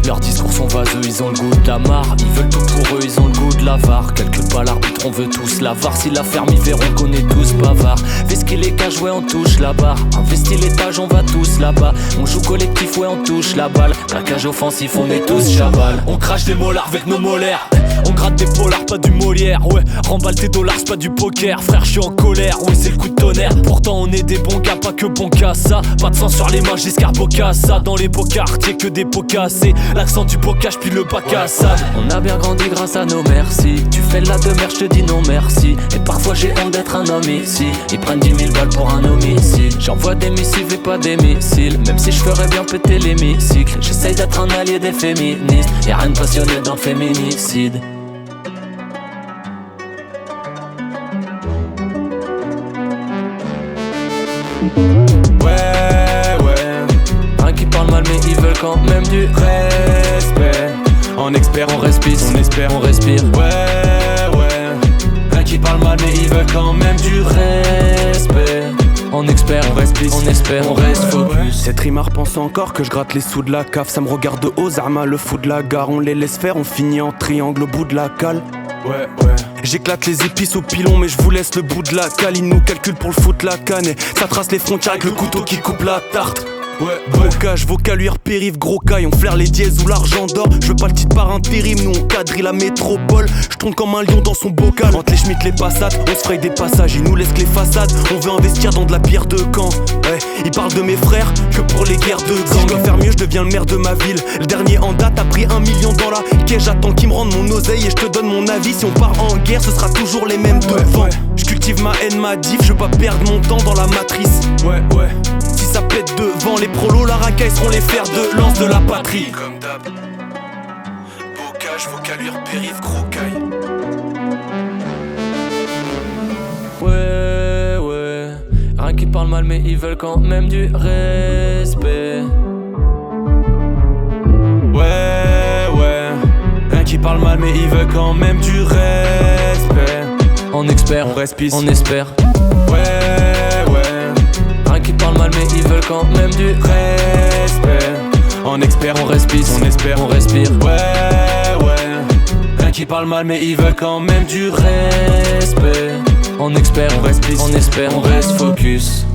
Leurs discours sont vaseux, ils ont le goût de la marre. Ils veulent tout pour eux, ils ont le goût de l'avare. Calcule pas l'arbitre, on veut tous l'avare. Si la ferme, ils verront qu'on est tous bavards. Fais ce qu'il est cache, ouais on touche la barre. Investis l'étage, on va tous là-bas. On joue collectif, ouais on touche la balle. Braquage offensif, on est tous chavales. On crache des molars avec nos molaires. On gratte des polars, pas du Molière. Ouais, remballe tes dollars, c'est pas du poker. Frère, je suis en colère, ouais c'est le coup de tonnerre. Pourtant on est des bons gars, pas que bons qu'à ça. Pas de sang sur les mains, j'escarre Bocassa. Dans les beaux quartiers, que des pots cassés. L'accent du bocage, puis le bac à sable. On a bien grandi grâce à nos merci. Tu fais la demeure, je te dis non merci. Et parfois j'ai honte d'être un homme ici. Ils prennent 10 000 balles pour un homicide. J'envoie des missives et pas des missiles. Même si je ferais bien péter l'hémicycle. J'essaye d'être un allié des féministes. Y'a rien de passionné dans le féminicide. Rien qui parle mal mais ils veulent quand même du respect. En expert on respire, on espère, on respire. Rien qui parle mal mais ils veulent quand même du respect. En expert, on respire, on espère, on reste focus. Cette rime repense encore que je gratte les sous de la cave. Ça me regarde de haut, Zarma le fou de la gare. On les laisse faire, on finit en triangle au bout de la cale. J'éclate les épices au pilon mais je vous laisse le bout de la cale. Ils nous calculent pour le foot la canne et ça trace les frontières avec le couteau qui coupe la tarte. Bocage, vocaluire, périph', gros caille. On flaire les dièses ou l'argent d'or. Je veux pas le titre par intérim, nous on quadrille la métropole. Je tourne comme un lion dans son bocal. Entre les schmitts, les passades, on se fraye des passages. Ils nous laissent que les façades, on veut investir dans de la pierre de camp. Ils parlent de mes frères que pour les guerres de gang. Si je dois faire mieux, je deviens le maire de ma ville. Le dernier en date a pris 1 million dans la caisse. J'attends qu'ils me rendent mon oseille et je te donne mon avis. Si on part en guerre, ce sera toujours les mêmes devant. Je cultive ma haine, ma diff, je veux pas perdre mon temps dans la matrice. Si ça pète devant les prolos, la racaille seront les fers de lance de la patrie. Comme d'hab, bocage, vocaluire, périph', gros caille. Rien qui parle mal mais ils veulent quand même du respect. Rien qui parle mal mais ils veulent quand même du respect. En expert, on respire, on espère. Rien qui parle mal mais ils veulent quand même du respect. En expert, on respire, on espère, on respire. Rien qui parle mal mais ils veulent quand même du respect. En expert, on respire, on espère, on reste focus.